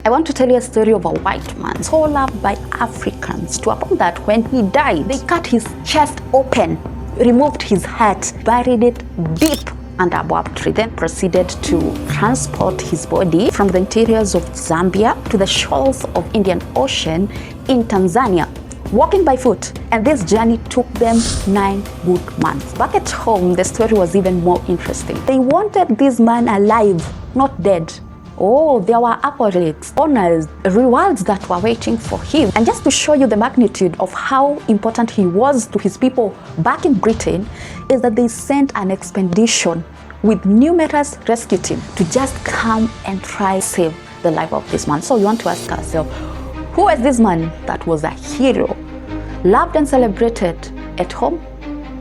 I want to tell you a story of a white man so loved by Africans to a point that when he died, they cut his chest open, removed his heart, buried it deep under a baobab tree, then proceeded to transport his body from the interiors of Zambia to the shores of Indian Ocean in Tanzania, walking by foot. And this journey took them 9 good months. Back at home, the story was even more interesting. They wanted this man alive, not dead. Oh, there were accolades, honors, rewards that were waiting for him. And just to show you the magnitude of how important he was to his people back in Britain, is that they sent an expedition with numerous rescue teams to just come and try to save the life of this man. So you want to ask ourselves, who is this man that was a hero, loved and celebrated at home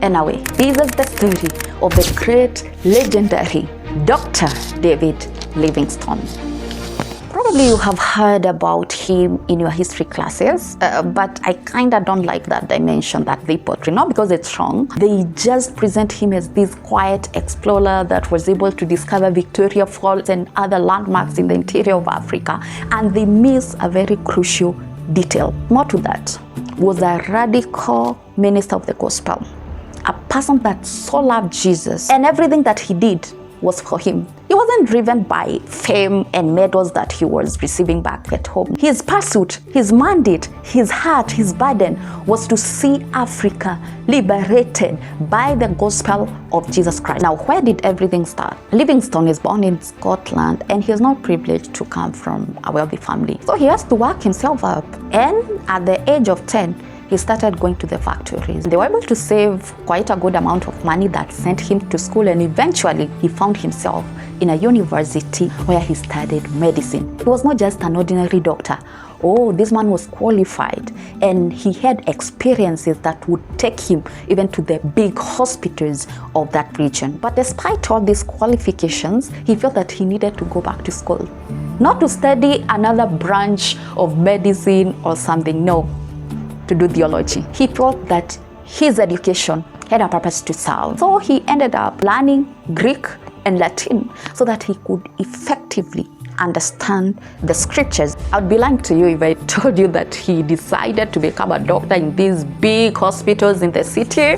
and away? This is the story of the great, legendary Dr. David Livingstone. Probably you have heard about him in your history classes, but I kind of don't like that dimension that they portray, not because it's wrong. They just present him as this quiet explorer that was able to discover Victoria Falls and other landmarks in the interior of Africa, and they miss a very crucial detail. More to that, was a radical minister of the gospel, a person that so loved Jesus, and everything that he did was for him. He wasn't driven by fame and medals that he was receiving back at home. His pursuit, his mandate, his heart, his burden was to see Africa liberated by the gospel of Jesus Christ. Now, where did everything start? Livingstone is born in Scotland, and he is not privileged to come from a wealthy family. So he has to work himself up. And at the age of 10, he started going to the factories. They were able to save quite a good amount of money that sent him to school, and eventually he found himself in a university where he studied medicine. He was not just an ordinary doctor. Oh, this man was qualified, and he had experiences that would take him even to the big hospitals of that region. But despite all these qualifications, he felt that he needed to go back to school. Not to study another branch of medicine or something, no, to do theology. He thought that his education had a purpose to serve. So he ended up learning Greek and Latin so that he could effectively understand the scriptures. I'd be lying to you if I told you that he decided to become a doctor in these big hospitals in the city.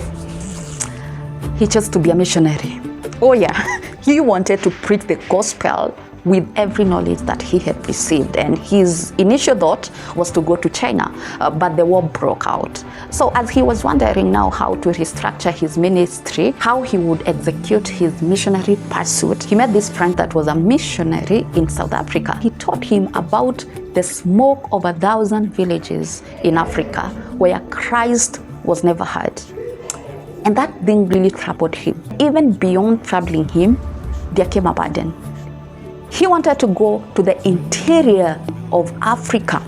He chose to be a missionary. Oh yeah, he wanted to preach the gospel with every knowledge that he had received, and his initial thought was to go to China, but the war broke out. So as he was wondering now how to restructure his ministry, how he would execute his missionary pursuit, he met this friend that was a missionary in South Africa. He taught him about the smoke of 1,000 villages in Africa where Christ was never heard. And that thing really troubled him. Even beyond troubling him, there came a burden. He wanted to go to the interior of Africa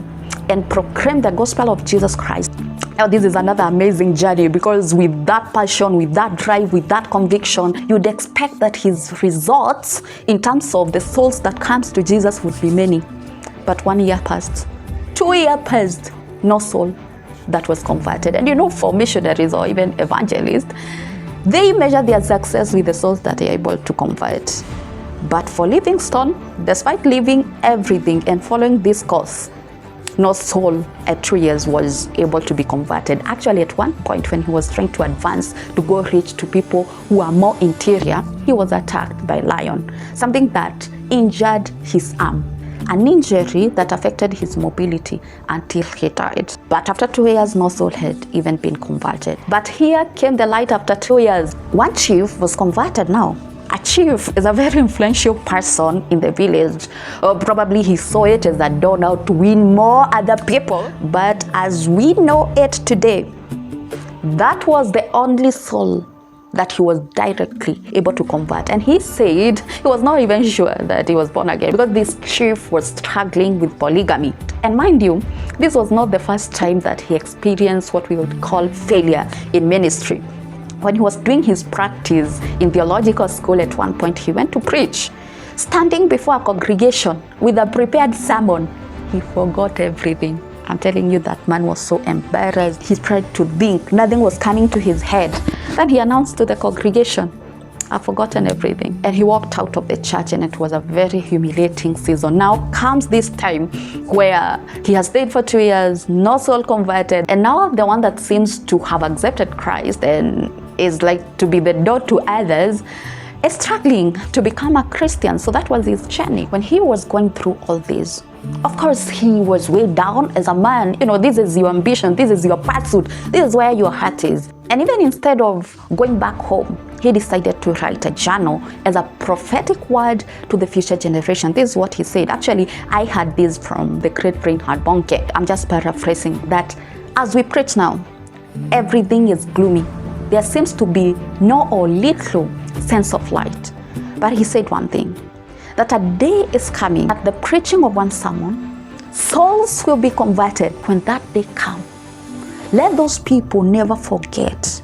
and proclaim the gospel of Jesus Christ. Now, this is another amazing journey, because with that passion, with that drive, with that conviction, you'd expect that his results in terms of the souls that comes to Jesus would be many. But 1 year passed, 2 years passed, no soul that was converted. And you know, for missionaries or even evangelists, they measure their success with the souls that they are able to convert. But for Livingstone, despite leaving everything and following this course, no soul at 2 years was able to be converted. Actually, at one point when he was trying to advance to go reach to people who are more interior, he was attacked by a lion, something that injured his arm, an injury that affected his mobility until he died. But after 2 years, no soul had even been converted. But here came the light after 2 years. One chief was converted now. A chief is a very influential person in the village. Probably he saw it as a door now to win more other people. But as we know it today, that was the only soul that he was directly able to convert. And he said he was not even sure that he was born again, because this chief was struggling with polygamy. And mind you, this was not the first time that he experienced what we would call failure in ministry. When he was doing his practice in theological school, at one point he went to preach. Standing before a congregation with a prepared sermon, he forgot everything. I'm telling you, that man was so embarrassed. He tried to think. Nothing was coming to his head. Then he announced to the congregation, I've forgotten everything. And he walked out of the church, and it was a very humiliating season. Now comes this time where he has stayed for 2 years, no soul converted, and now the one that seems to have accepted Christ and is like to be the door to others is struggling to become a Christian. So that was his journey. When he was going through all this, of course, he was weighed down as a man. You know, this is your ambition, this is your pursuit, this is where your heart is. And even instead of going back home, he decided to write a journal as a prophetic word to the future generation. This is what he said. Actually, I had this from the great Reinhard Bonnke. I'm just paraphrasing that. As we preach now, everything is gloomy. There seems to be no or little sense of light. But he said one thing, that a day is coming at the preaching of one sermon, souls will be converted. When that day comes, let those people never forget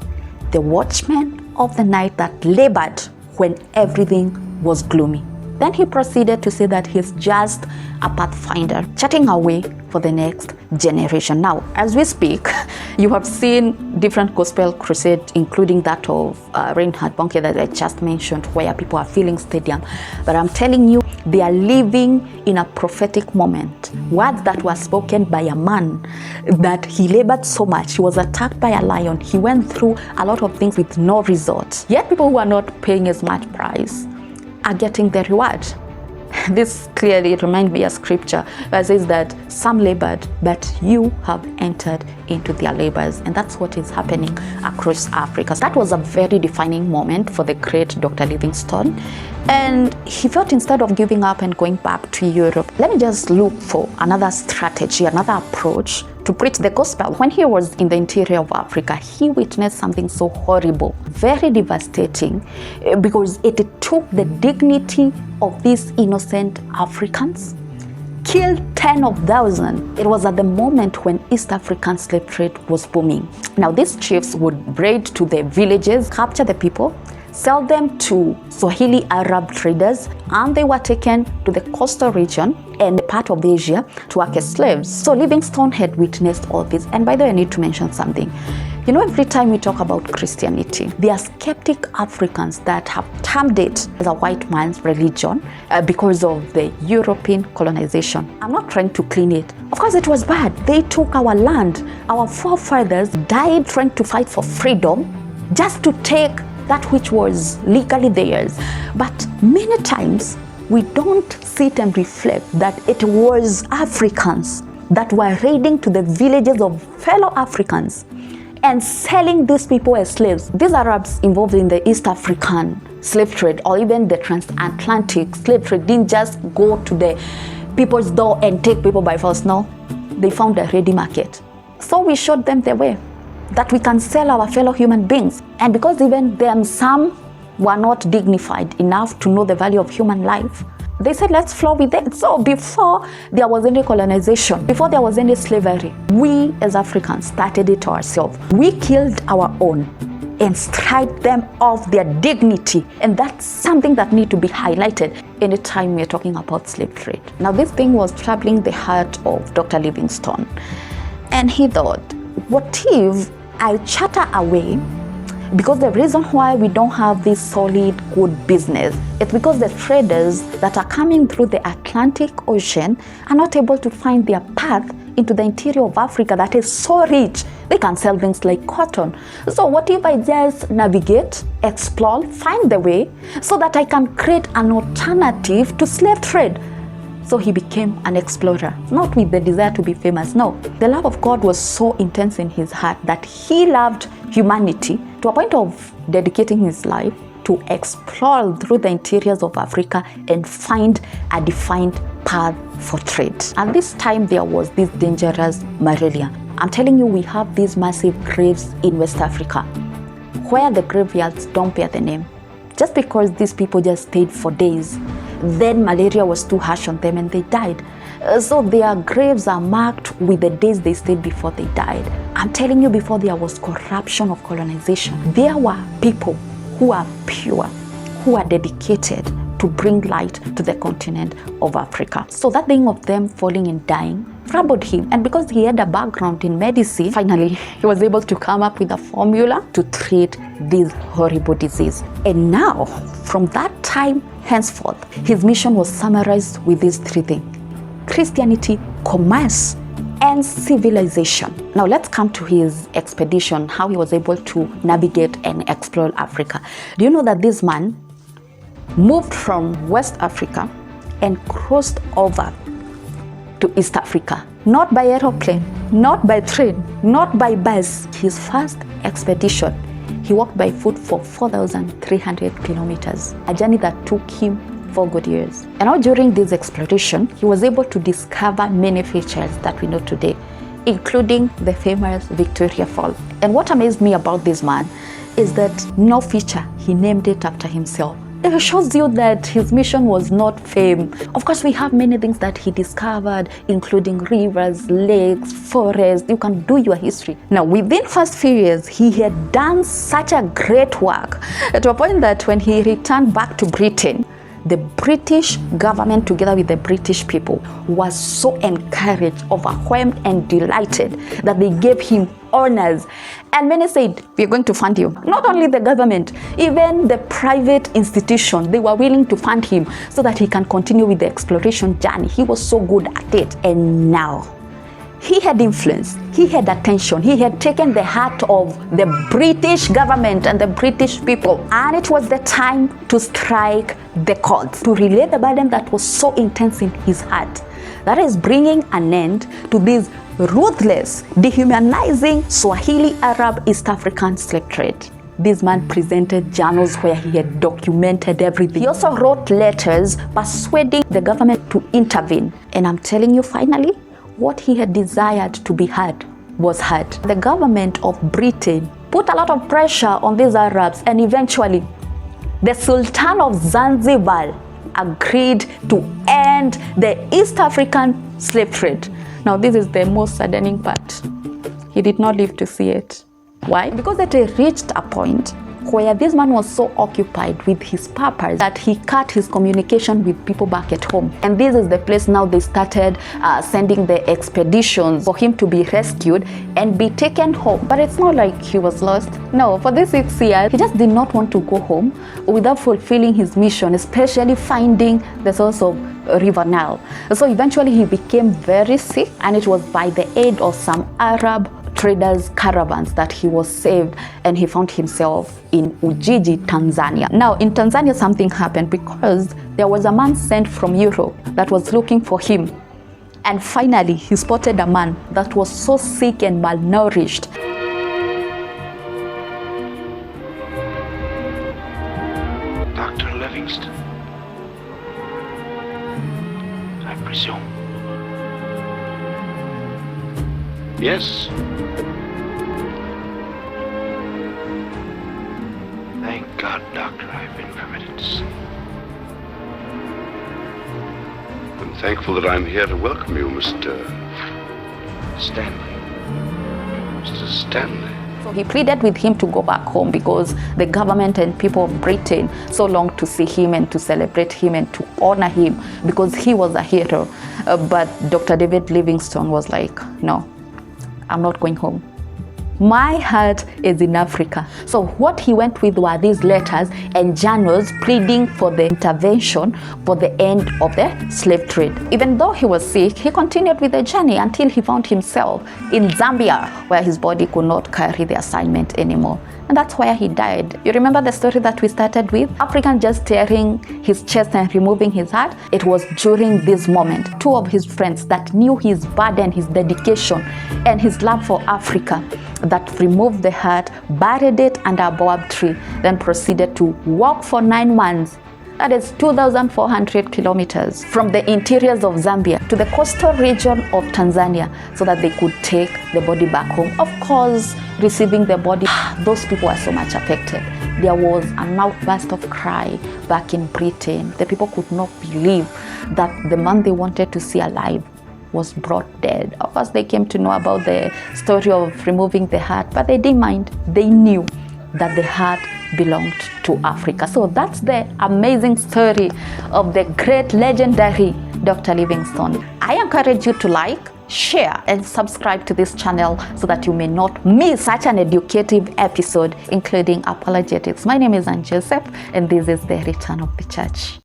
the watchmen of the night that labored when everything was gloomy. Then he proceeded to say that he's just a pathfinder, charting a way for the next generation. Now, as we speak, you have seen different gospel crusades, including that of Reinhard Bonnke that I just mentioned, where people are filling stadium. But I'm telling you, they are living in a prophetic moment. Words that were spoken by a man that he labored so much. He was attacked by a lion. He went through a lot of things with no result. Yet people who are not paying as much price are getting the reward. This clearly reminds me of scripture where it says that some labored, but you have entered into their labors. And that's what is happening across Africa. So that was a very defining moment for the great Dr. Livingstone. And he felt instead of giving up and going back to Europe, let me just look for another strategy, another approach to preach the gospel. When he was in the interior of Africa, he witnessed something so horrible, very devastating, because it took the dignity of these innocent Africans, killed 10 of thousands. It was at the moment when East African slave trade was booming. Now these chiefs would raid to the villages, capture the people, sell them to Swahili Arab traders, and they were taken to the coastal region and part of Asia to work as slaves. So Livingstone had witnessed all this. And by the way, I need to mention something. You know, every time we talk about Christianity, there are skeptic Africans that have termed it as a white man's religion because of the European colonization. I'm not trying to clean it. Of course, it was bad. They took our land. Our forefathers died trying to fight for freedom just to take that which was legally theirs. But many times we don't sit and reflect that it was Africans that were raiding to the villages of fellow Africans and selling these people as slaves. These Arabs involved in the East African slave trade or even the transatlantic slave trade didn't just go to the people's door and take people by force. No, they found a ready market. So we showed them the way that we can sell our fellow human beings. And because even then some were not dignified enough to know the value of human life, they said, let's flow with it. So before there was any colonization, before there was any slavery, we as Africans started it ourselves. We killed our own and stripped them of their dignity. And that's something that needs to be highlighted anytime we're talking about slave trade. Now this thing was troubling the heart of Dr. Livingstone. And he thought, what if I chatter away? Because the reason why we don't have this solid, good business is because the traders that are coming through the Atlantic Ocean are not able to find their path into the interior of Africa that is so rich. They can sell things like cotton. So what if I just navigate, explore, find the way so that I can create an alternative to slave trade? So he became an explorer, not with the desire to be famous. No, the love of God was so intense in his heart that he loved humanity to a point of dedicating his life to explore through the interiors of Africa and find a defined path for trade. At this time, there was this dangerous malaria. I'm telling you, we have these massive graves in West Africa where the graveyards don't bear the name. Just because these people just stayed for days, then malaria was too harsh on them and they died. So their graves are marked with the days they stayed before they died. I'm telling you, before there was corruption of colonization, there were people who are pure, who are dedicated to bring light to the continent of Africa. So that thing of them falling and dying troubled him. And because he had a background in medicine, finally he was able to come up with a formula to treat this horrible disease. And now, from that time henceforth, his mission was summarized with these three things: Christianity, commerce, and civilization. Now let's come to his expedition, how he was able to navigate and explore Africa. Do you know that this man moved from West Africa and crossed over to East Africa? Not by aeroplane, not by train, not by bus. His first expedition, he walked by foot for 4,300 kilometers, a journey that took him 4 good years. And now during this exploration, he was able to discover many features that we know today, including the famous Victoria Falls. And what amazed me about this man is that no feature he named it after himself. It shows you that his mission was not fame. Of course, we have many things that he discovered, including rivers, lakes, forests. You can do your history. Now, within first few years, he had done such a great work to a point that when he returned back to Britain, the British government, together with the British people, was so encouraged, overwhelmed, and delighted that they gave him honors. And many said, "We are going to fund you." Not only the government, even the private institution, they were willing to fund him so that he can continue with the exploration journey. He was so good at it. And now, he had influence, he had attention, he had taken the heart of the British government and the British people. And it was the time to strike the chord, to relay the burden that was so intense in his heart. That is bringing an end to this ruthless, dehumanizing Swahili Arab East African slave trade. This man presented journals where he had documented everything. He also wrote letters persuading the government to intervene. And I'm telling you, finally, what he had desired to be heard was heard. The government of Britain put a lot of pressure on these Arabs, and eventually the Sultan of Zanzibar agreed to end the East African slave trade. Now, this is the most saddening part. He did not live to see it. Why? Because it reached a point where this man was so occupied with his purpose that he cut his communication with people back at home. And this is the place now they started sending the expeditions for him to be rescued and be taken home. But it's not like he was lost. No, for these 6 years, he just did not want to go home without fulfilling his mission, especially finding the source of River Nile. So eventually he became very sick, and it was by the aid of some Arab traders' caravans that he was saved, and he found himself in Ujiji, Tanzania. Now, in Tanzania, something happened because there was a man sent from Europe that was looking for him. And finally, he spotted a man that was so sick and malnourished. Dr. Livingstone, I presume. Yes. Thank God, Doctor, I've been permitted to see. I'm thankful that I'm here to welcome you, Mr. Stanley. Mr. Stanley. So he pleaded with him to go back home because the government and people of Britain so longed to see him and to celebrate him and to honor him because he was a hero. But Dr. David Livingstone was like, no, I'm not going home. My heart is in Africa. So what he went with were these letters and journals pleading for the intervention for the end of the slave trade. Even though he was sick, he continued with the journey until he found himself in Zambia, where his body could not carry the assignment anymore. And that's where he died. You remember the story that we started with? African just tearing his chest and removing his heart? It was during this moment, 2 of his friends that knew his burden, his dedication, and his love for Africa, that removed the heart, buried it under a baobab tree, then proceeded to walk for 9 months. That is 2,400 kilometers from the interiors of Zambia to the coastal region of Tanzania so that they could take the body back home. Of course, receiving the body, those people were so much affected. There was an outburst of cry back in Britain. The people could not believe that the man they wanted to see alive was brought dead. Of course, they came to know about the story of removing the heart, but they didn't mind. They knew that the heart belonged to Africa. So that's the amazing story of the great legendary Dr. Livingstone. I encourage you to like, share, and subscribe to this channel so that you may not miss such an educative episode, including apologetics. My name is Anne Joseph, and this is the Return of the Church.